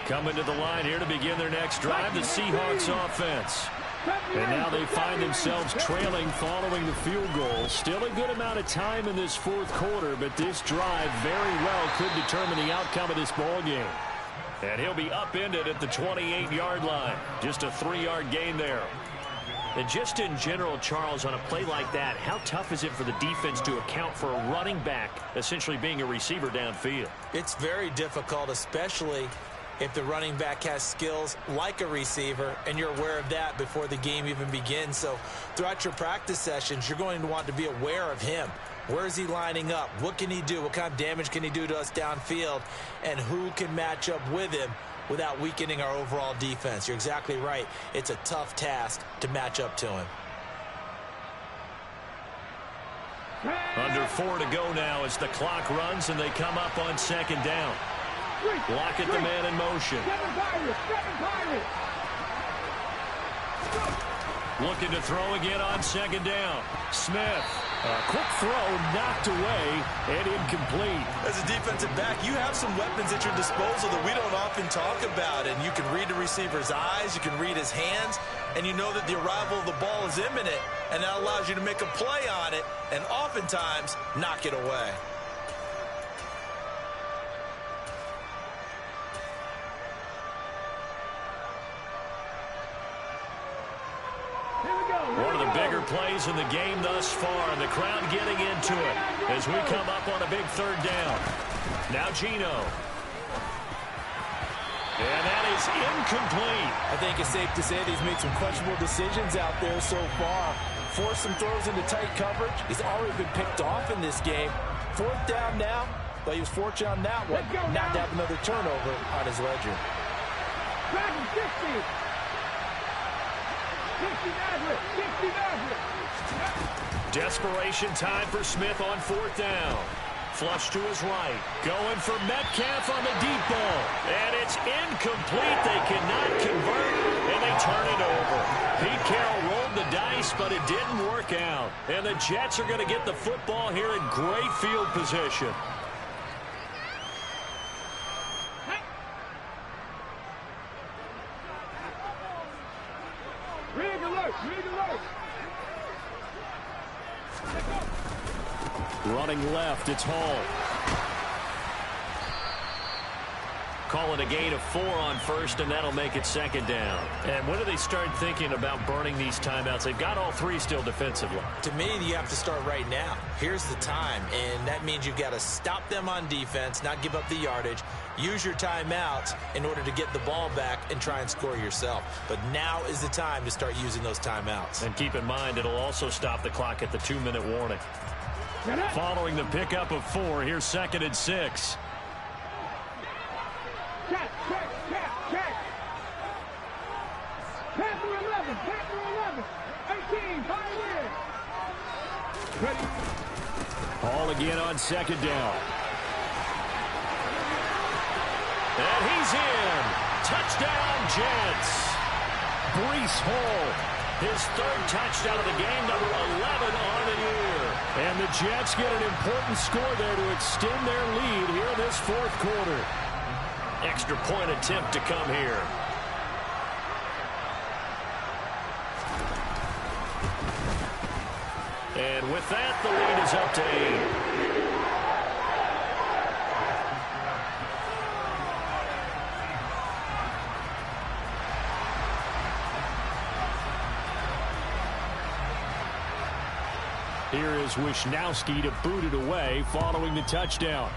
Coming to the line here to begin their next drive, the Seahawks offense. And now they find themselves trailing following the field goal. Still a good amount of time in this fourth quarter, but this drive very well could determine the outcome of this ball game. And he'll be upended at the 28-yard line. Just a 3-yard gain there. And just in general, Charles, on a play like that, how tough is it for the defense to account for a running back essentially being a receiver downfield? It's very difficult, especially if the running back has skills like a receiver, and you're aware of that before the game even begins. So throughout your practice sessions, you're going to want to be aware of him. Where is he lining up? What can he do? What kind of damage can he do to us downfield? And who can match up with him without weakening our overall defense? You're exactly right. It's a tough task to match up to him. Under 4 to go now as the clock runs and they come up on second down. Lockett the man in motion. Looking to throw again on second down. Smith. A quick throw knocked away and incomplete. As a defensive back, you have some weapons at your disposal that we don't often talk about. And you can read the receiver's eyes, you can read his hands, and you know that the arrival of the ball is imminent. And that allows you to make a play on it and oftentimes knock it away. One of the bigger plays in the game thus far, and the crowd getting into it as we come up on a big third down. Now Geno. And that is incomplete. I think it's safe to say that he's made some questionable decisions out there so far. Forced some throws into tight coverage. He's already been picked off in this game. Fourth down now, but he was fortunate on that one not to have another turnover on his ledger. Desperation time for Smith on fourth down. Flush to his right. Going for Metcalf on the deep ball. And it's incomplete. They cannot convert, and they turn it over. Pete Carroll rolled the dice, but it didn't work out. And the Jets are going to get the football here in great field position. Running left, it's Hall. Call it a gain of 4 on first, and that'll make it second down. And when do they start thinking about burning these timeouts? They've got all 3 still defensively. To me, you have to start right now. Here's the time, and that means you've got to stop them on defense, not give up the yardage. Use your timeouts in order to get the ball back and try and score yourself. But now is the time to start using those timeouts. And keep in mind, it'll also stop the clock at the 2-minute warning. Following the pickup of 4, here's second and 6. Check. Pass to 11. 18, Pioneer. Hall again on second down. And he's in. Touchdown, Jets. Breece Hall. His third touchdown of the game, number 11 on the year. And the Jets get an important score there to extend their lead here in this fourth quarter. Extra point attempt to come here. And with that, the lead is up to 8. Here is Wisnowski to boot it away following the touchdown.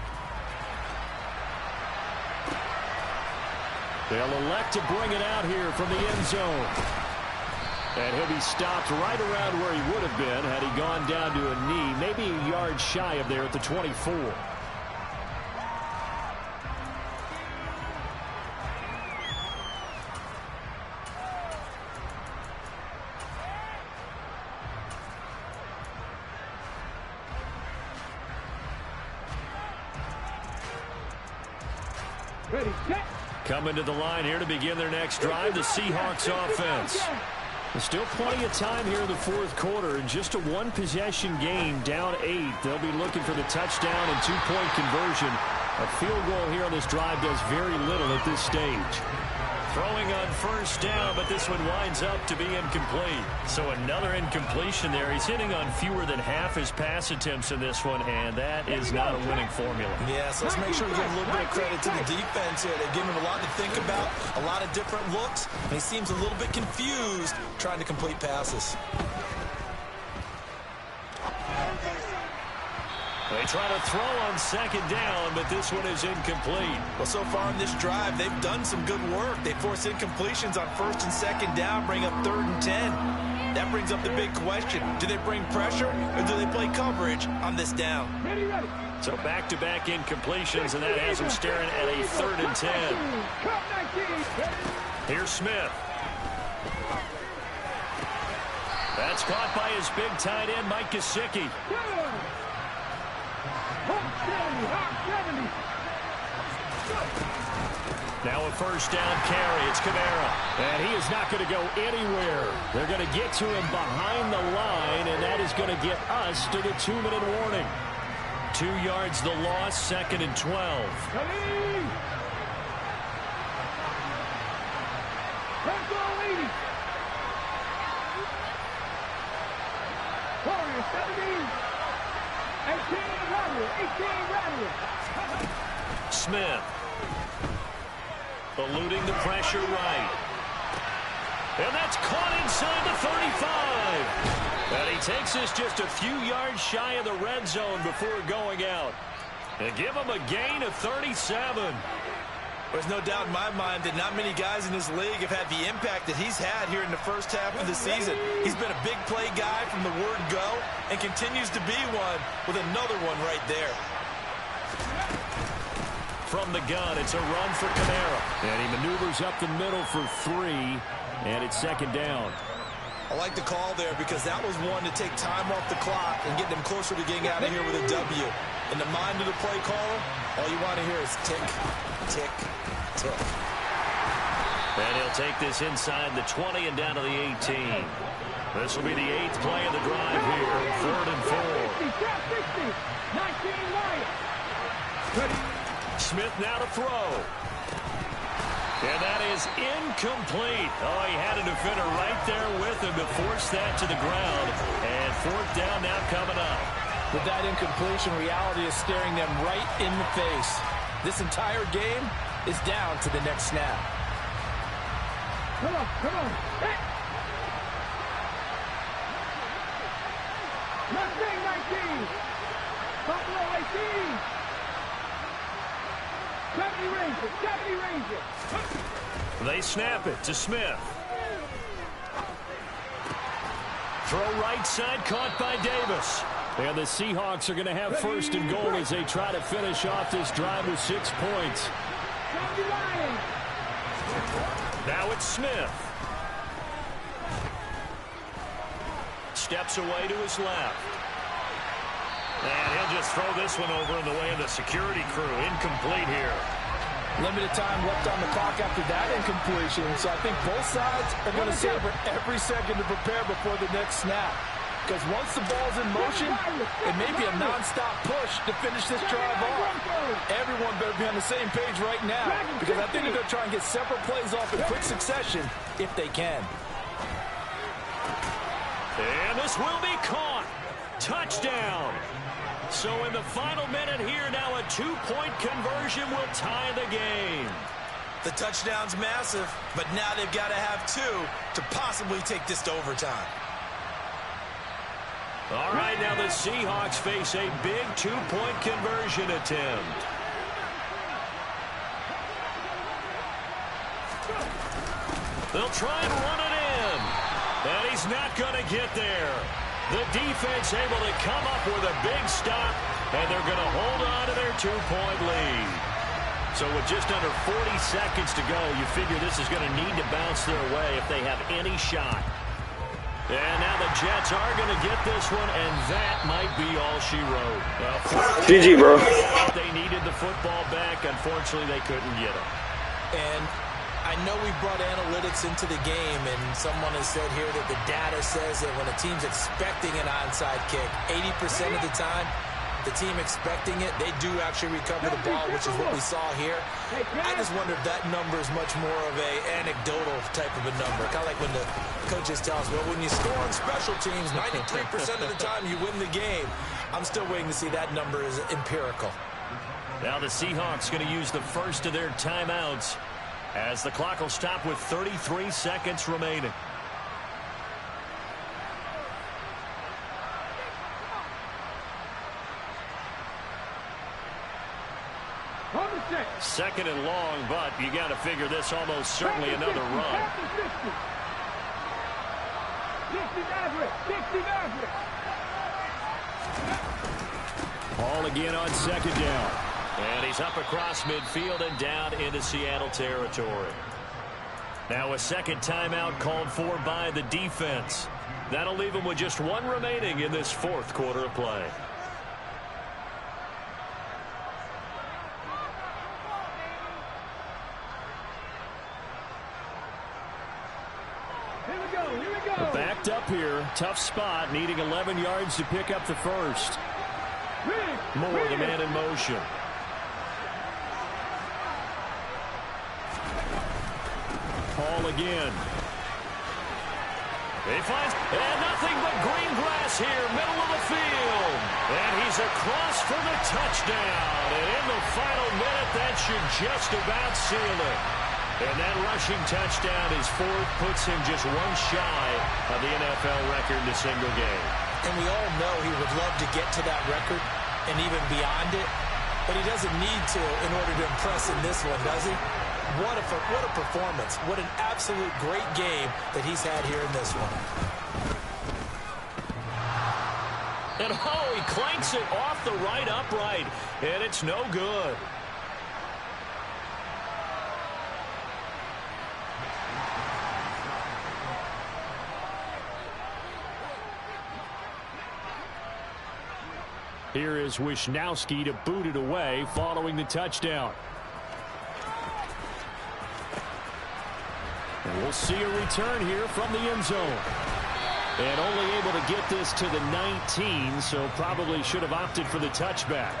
They'll elect to bring it out here from the end zone. And he'll be stopped right around where he would have been had he gone down to a knee, maybe a yard shy of there at the 24. Coming to the line here to begin their next drive, the Seahawks offense. There's still plenty of time here in the fourth quarter, and just a one-possession game, down 8. They'll be looking for the touchdown and 2-point conversion A field goal here on this drive does very little at this stage. Throwing on first down, but this one winds up to be incomplete. So another incompletion there. He's hitting on fewer than half his pass attempts in this one, and that is not a winning formula. Yeah, so let's make sure we give a little bit of credit to the defense here. They've given him a lot to think about, a lot of different looks, and he seems a little bit confused trying to complete passes. They try to throw on second down, but this one is incomplete. Well, so far in this drive, they've done some good work. They force incompletions on first and second down, bring up 3rd and 10. That brings up the big question. Do they bring pressure, or do they play coverage on this down? So back-to-back incompletions, and that has them staring at a 3rd and 10. Here's Smith. That's caught by his big tight end, Mike Gesicki. Now a first down carry. It's Kamara. And he is not going to go anywhere. They're going to get to him behind the line, and that is going to get us to the 2-minute warning. 2 yards the loss, 2nd and 12. Smith. Eluding the pressure right. And that's caught inside the 35. And he takes this just a few yards shy of the red zone before going out. And give him a gain of 37. There's no doubt in my mind that not many guys in this league have had the impact that he's had here in the first half of the season. He's been a big play guy from the word go and continues to be one with another one right there. From the gun, it's a run for Kamara. And he maneuvers up the middle for 3, and it's 2nd down. I like the call there because that was one to take time off the clock and get them closer to getting out of here with a W. In the mind of the play caller, all you want to hear is tick, tick, tick. And he'll take this inside the 20 and down to the 18. This will be the 8th play of the drive here. 3rd and 4. Smith now to throw. And that is incomplete. Oh, he had a defender right there with him to force that to the ground. And 4th down now coming up. With that incompletion, reality is staring them right in the face. This entire game is down to the next snap. Come on, come on. Hey. Mustang 19. Buffalo 18. 70 Rangers, 70 Rangers. They snap it to Smith. Throw right side, caught by Davis. And the Seahawks are going to have 1st and goal as they try to finish off this drive with 6 points. Now it's Smith. Steps away to his left. And he'll just throw this one over in the way of the security crew. Incomplete here. Limited time left on the clock after that incompletion. So I think both sides are going to savor every second to prepare before the next snap. Because once the ball's in motion, it may be a non-stop push to finish this drive off. Everyone better be on the same page right now, because I think they're going to try and get several plays off in quick succession if they can. And this will be caught. Touchdown. So in the final minute here, now a 2-point conversion will tie the game. The touchdown's massive, but now they've got to have 2 to possibly take this to overtime. All right, now the Seahawks face a big 2-point conversion attempt. They'll try and run it in. And he's not going to get there. The defense able to come up with a big stop, and they're going to hold on to their 2-point lead. So with just under 40 seconds to go, you figure this is going to need to bounce their way if they have any shot. And now the Jets are going to get this one, and that might be all she wrote. Well, GG, bro. They needed the football back. Unfortunately, they couldn't get it. And I know we brought analytics into the game, and someone has said here that the data says that when a team's expecting an onside kick, 80% of the time, the team expecting it, they do actually recover the ball, which is what we saw here. I just wonder if that number is much more of an anecdotal type of a number. Kind of like when the coaches tell us, well, when you score on special teams, 93% of the time you win the game. I'm still waiting to see that number is empirical. Now the Seahawks going to use the first of their timeouts as the clock will stop with 33 seconds remaining. Second and long, but you got to figure this almost certainly another run. Ball again on second down. And he's up across midfield and down into Seattle territory. Now a second timeout called for by the defense. That'll leave him with just one remaining in this fourth quarter of play. Backed up here. Tough spot. Needing 11 yards to pick up the first. Moore, the man in motion. Paul again. He finds nothing but green grass here, middle of the field. And he's across for the touchdown. And in the final minute, that should just about seal it. And that rushing touchdown, his fourth, puts him just one shy of the NFL record in a single game. And we all know he would love to get to that record and even beyond it, but he doesn't need to in order to impress in this one, does he? What a performance. What an absolute great game that he's had here in this one. And oh, he clanks it off the right upright, and it's no good. Here is Wisnowski to boot it away following the touchdown. And we'll see a return here from the end zone. And only able to get this to the 19, so probably should have opted for the touchback.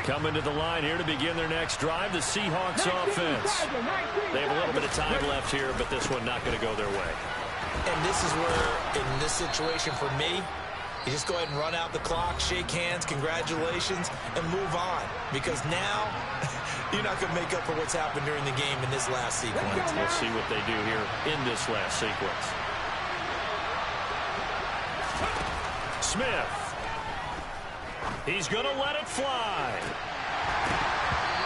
Coming to the line here to begin their next drive, the Seahawks offense. They have a little bit of time left here, but this one not going to go their way. And this is where, in this situation for me, you just go ahead and run out the clock, shake hands, congratulations, and move on. Because now, you're not going to make up for what's happened during the game in this last sequence. We'll see what they do here in this last sequence. Smith. He's going to let it fly.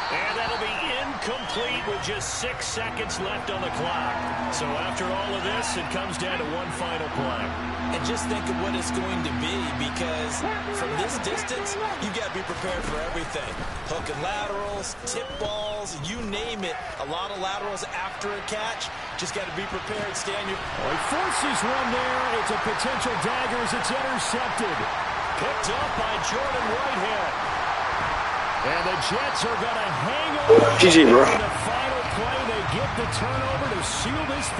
And that'll be incomplete with just 6 seconds left on the clock. So after all of this, it comes down to one final play. And just think of what it's going to be, because from this distance, you got to be prepared for everything. Hook and laterals, tip balls, you name it. A lot of laterals after a catch. Just got to be prepared. Stand your... Well, he forces one there. It's a potential dagger as it's intercepted. Picked up by Jordan Whitehead. And the Jets are going to hang on. GG, bro. In the final play, they get the turnover to seal this